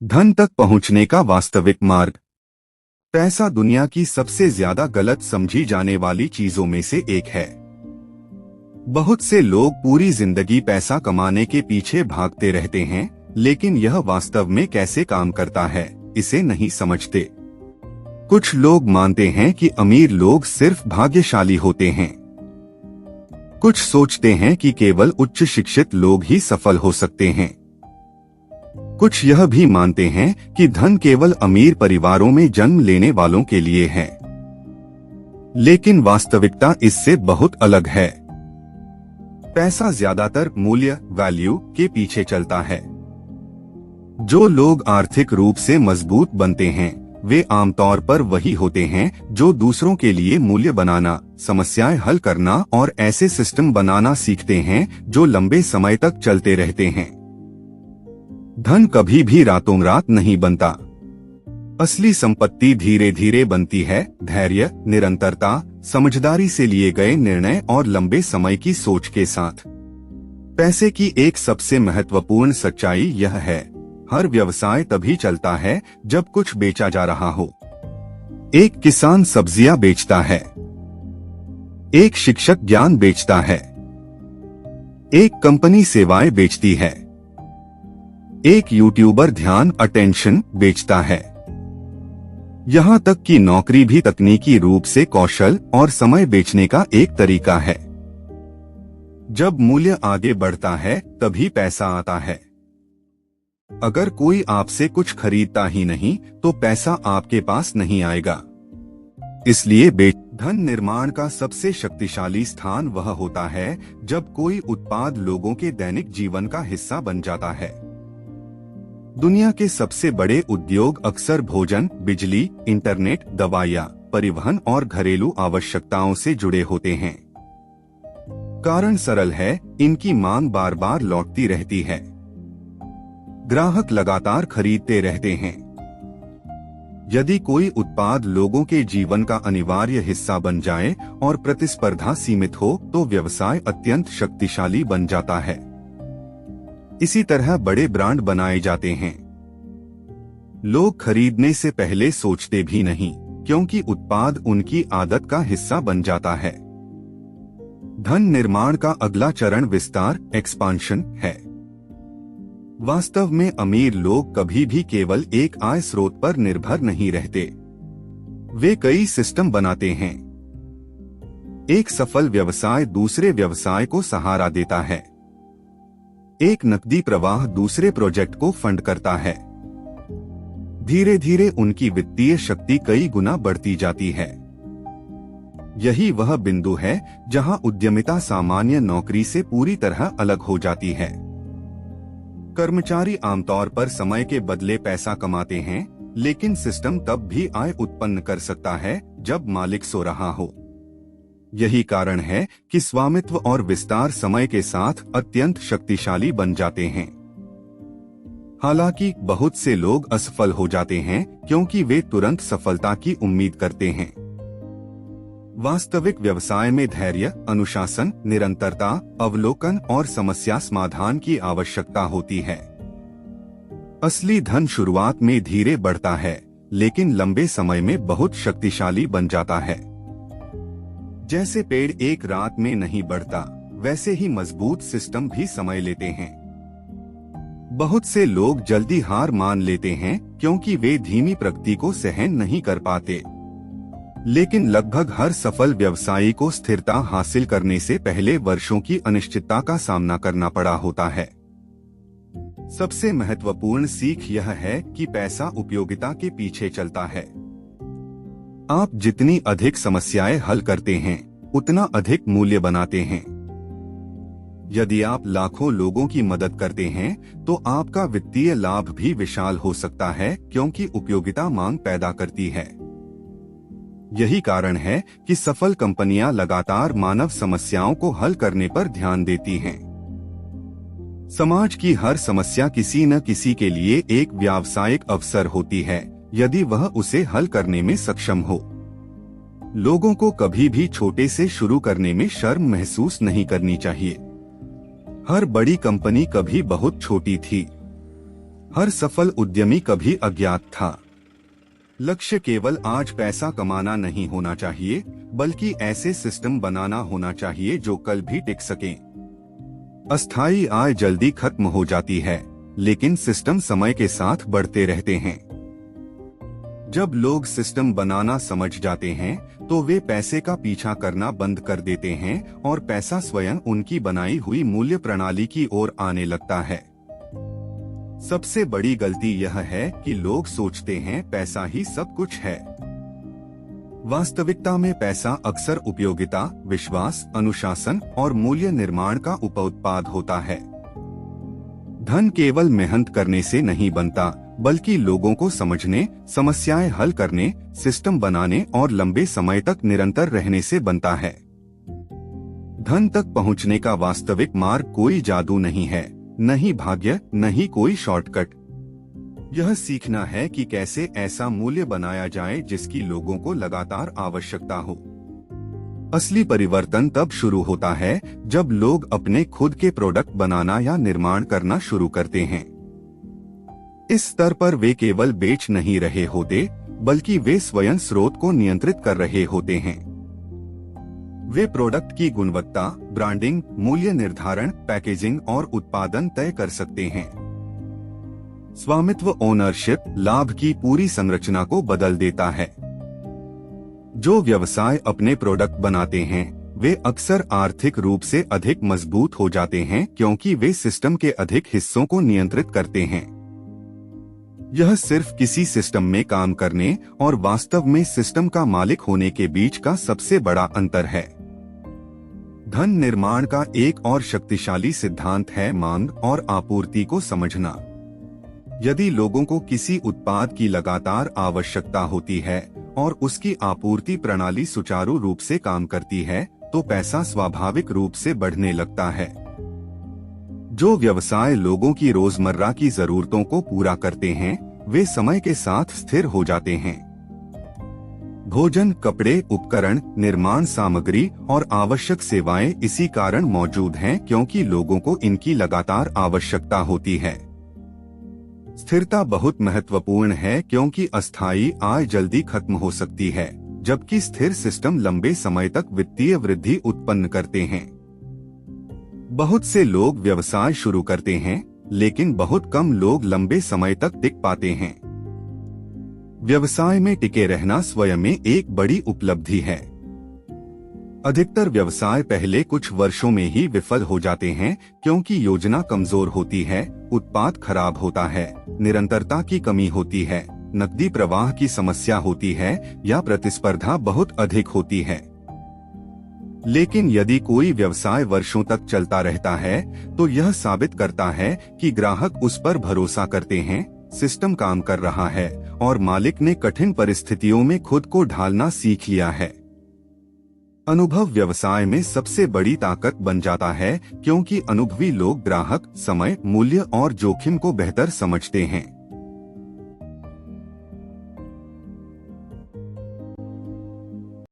धन तक पहुंचने का वास्तविक मार्ग। पैसा दुनिया की सबसे ज्यादा गलत समझी जाने वाली चीजों में से एक है। बहुत से लोग पूरी जिंदगी पैसा कमाने के पीछे भागते रहते हैं, लेकिन यह वास्तव में कैसे काम करता है, इसे नहीं समझते। कुछ लोग मानते हैं कि अमीर लोग सिर्फ भाग्यशाली होते हैं। कुछ सोचते हैं कि केवल उच्च शिक्षित लोग ही सफल हो सकते हैं। कुछ यह भी मानते हैं कि धन केवल अमीर परिवारों में जन्म लेने वालों के लिए है। लेकिन वास्तविकता इससे बहुत अलग है। पैसा ज्यादातर मूल्य वैल्यू के पीछे चलता है। जो लोग आर्थिक रूप से मजबूत बनते हैं, वे आमतौर पर वही होते हैं जो दूसरों के लिए मूल्य बनाना, समस्याएं हल करना और ऐसे सिस्टम बनाना सीखते हैं जो लंबे समय तक चलते रहते हैं। धन कभी भी रातों रात नहीं बनता। असली संपत्ति धीरे धीरे बनती है, धैर्य, निरंतरता, समझदारी से लिए गए निर्णय और लंबे समय की सोच के साथ। पैसे की एक सबसे महत्वपूर्ण सच्चाई यह है, हर व्यवसाय तभी चलता है जब कुछ बेचा जा रहा हो। एक किसान सब्जियां बेचता है, एक शिक्षक ज्ञान बेचता है, एक कंपनी सेवाएं बेचती है, एक यूट्यूबर ध्यान अटेंशन बेचता है। यहाँ तक कि नौकरी भी तकनीकी रूप से कौशल और समय बेचने का एक तरीका है। जब मूल्य आगे बढ़ता है तभी पैसा आता है। अगर कोई आपसे कुछ खरीदता ही नहीं तो पैसा आपके पास नहीं आएगा। इसलिए धन निर्माण का सबसे शक्तिशाली स्थान वह होता है जब कोई उत्पाद लोगों के दैनिक जीवन का हिस्सा बन जाता है। दुनिया के सबसे बड़े उद्योग अक्सर भोजन, बिजली, इंटरनेट, दवाइयाँ, परिवहन और घरेलू आवश्यकताओं से जुड़े होते हैं। कारण सरल है, इनकी मांग बार बार लौटती रहती है। ग्राहक लगातार खरीदते रहते हैं। यदि कोई उत्पाद लोगों के जीवन का अनिवार्य हिस्सा बन जाए और प्रतिस्पर्धा सीमित हो तो व्यवसाय अत्यंत शक्तिशाली बन जाता है। इसी तरह बड़े ब्रांड बनाए जाते हैं। लोग खरीदने से पहले सोचते भी नहीं, क्योंकि उत्पाद उनकी आदत का हिस्सा बन जाता है। धन निर्माण का अगला चरण विस्तार, एक्सपांशन है। वास्तव में अमीर लोग कभी भी केवल एक आय स्रोत पर निर्भर नहीं रहते। वे कई सिस्टम बनाते हैं। एक सफल व्यवसाय दूसरे व्यवसाय को सहारा देता है। एक नकदी प्रवाह दूसरे प्रोजेक्ट को फंड करता है। धीरे धीरे उनकी वित्तीय शक्ति कई गुना बढ़ती जाती है। यही वह बिंदु है जहां उद्यमिता सामान्य नौकरी से पूरी तरह अलग हो जाती है। कर्मचारी आमतौर पर समय के बदले पैसा कमाते हैं, लेकिन सिस्टम तब भी आय उत्पन्न कर सकता है जब मालिक सो रहा हो। यही कारण है कि स्वामित्व और विस्तार समय के साथ अत्यंत शक्तिशाली बन जाते हैं। हालांकि बहुत से लोग असफल हो जाते हैं क्योंकि वे तुरंत सफलता की उम्मीद करते हैं। वास्तविक व्यवसाय में धैर्य, अनुशासन, निरंतरता, अवलोकन और समस्या समाधान की आवश्यकता होती है। असली धन शुरुआत में धीरे बढ़ता है, लेकिन लंबे समय में बहुत शक्तिशाली बन जाता है। जैसे पेड़ एक रात में नहीं बढ़ता, वैसे ही मजबूत सिस्टम भी समय लेते हैं। बहुत से लोग जल्दी हार मान लेते हैं क्योंकि वे धीमी प्रगति को सहन नहीं कर पाते। लेकिन लगभग हर सफल व्यवसायी को स्थिरता हासिल करने से पहले वर्षों की अनिश्चितता का सामना करना पड़ा होता है। सबसे महत्वपूर्ण सीख यह है कि पैसा उपयोगिता के पीछे चलता है। आप जितनी अधिक समस्याएं हल करते हैं, उतना अधिक मूल्य बनाते हैं। यदि आप लाखों लोगों की मदद करते हैं, तो आपका वित्तीय लाभ भी विशाल हो सकता है, क्योंकि उपयोगिता मांग पैदा करती है। यही कारण है कि सफल कंपनियां लगातार मानव समस्याओं को हल करने पर ध्यान देती हैं। समाज की हर समस्या किसी न किसी के लिए एक व्यावसायिक अवसर होती है, यदि वह उसे हल करने में सक्षम हो। लोगों को कभी भी छोटे से शुरू करने में शर्म महसूस नहीं करनी चाहिए। हर बड़ी कंपनी कभी बहुत छोटी थी। हर सफल उद्यमी कभी अज्ञात था। लक्ष्य केवल आज पैसा कमाना नहीं होना चाहिए, बल्कि ऐसे सिस्टम बनाना होना चाहिए जो कल भी टिक सकें। अस्थायी आय जल्दी खत्म हो जाती है, लेकिन सिस्टम समय के साथ बढ़ते रहते हैं। जब लोग सिस्टम बनाना समझ जाते हैं, तो वे पैसे का पीछा करना बंद कर देते हैं और पैसा स्वयं उनकी बनाई हुई मूल्य प्रणाली की ओर आने लगता है। सबसे बड़ी गलती यह है कि लोग सोचते हैं पैसा ही सब कुछ है। वास्तविकता में पैसा अक्सर उपयोगिता, विश्वास, अनुशासन और मूल्य निर्माण का उपउत्पाद होता है। धन केवल मेहनत करने से नहीं बनता, बल्कि लोगों को समझने, समस्याएं हल करने, सिस्टम बनाने और लंबे समय तक निरंतर रहने से बनता है। धन तक पहुंचने का वास्तविक मार्ग कोई जादू नहीं है, न ही भाग्य, न ही कोई शॉर्टकट। यह सीखना है कि कैसे ऐसा मूल्य बनाया जाए जिसकी लोगों को लगातार आवश्यकता हो। असली परिवर्तन तब शुरू होता है जब लोग अपने खुद के प्रोडक्ट बनाना या निर्माण करना शुरू करते हैं। इस स्तर पर वे केवल बेच नहीं रहे होते, बल्कि वे स्वयं स्रोत को नियंत्रित कर रहे होते हैं। वे प्रोडक्ट की गुणवत्ता, ब्रांडिंग, मूल्य निर्धारण, पैकेजिंग और उत्पादन तय कर सकते हैं। स्वामित्व, ओनरशिप, लाभ की पूरी संरचना को बदल देता है। जो व्यवसाय अपने प्रोडक्ट बनाते हैं, वे अक्सर आर्थिक रूप से अधिक मजबूत हो जाते हैं, क्योंकि वे सिस्टम के अधिक हिस्सों को नियंत्रित करते हैं। यह सिर्फ किसी सिस्टम में काम करने और वास्तव में सिस्टम का मालिक होने के बीच का सबसे बड़ा अंतर है। धन निर्माण का एक और शक्तिशाली सिद्धांत है मांग और आपूर्ति को समझना। यदि लोगों को किसी उत्पाद की लगातार आवश्यकता होती है और उसकी आपूर्ति प्रणाली सुचारू रूप से काम करती है, तो पैसा स्वाभाविक रूप से बढ़ने लगता है। जो व्यवसाय लोगों की रोजमर्रा की जरूरतों को पूरा करते हैं, वे समय के साथ स्थिर हो जाते हैं। भोजन, कपड़े, उपकरण, निर्माण सामग्री और आवश्यक सेवाएं इसी कारण मौजूद हैं, क्योंकि लोगों को इनकी लगातार आवश्यकता होती है। स्थिरता बहुत महत्वपूर्ण है, क्योंकि अस्थायी आय जल्दी खत्म हो सकती है, जबकि स्थिर सिस्टम लंबे समय तक वित्तीय वृद्धि उत्पन्न करते हैं। बहुत से लोग व्यवसाय शुरू करते हैं, लेकिन बहुत कम लोग लंबे समय तक टिक पाते हैं। व्यवसाय में टिके रहना स्वयं में एक बड़ी उपलब्धि है। अधिकतर व्यवसाय पहले कुछ वर्षों में ही विफल हो जाते हैं, क्योंकि योजना कमजोर होती है, उत्पाद खराब होता है, निरंतरता की कमी होती है, नकदी प्रवाह की समस्या होती है या प्रतिस्पर्धा बहुत अधिक होती है। लेकिन यदि कोई व्यवसाय वर्षों तक चलता रहता है, तो यह साबित करता है कि ग्राहक उस पर भरोसा करते हैं, सिस्टम काम कर रहा है और मालिक ने कठिन परिस्थितियों में खुद को ढालना सीख लिया है। अनुभव व्यवसाय में सबसे बड़ी ताकत बन जाता है, क्योंकि अनुभवी लोग ग्राहक, समय, मूल्य और जोखिम को बेहतर समझते हैं।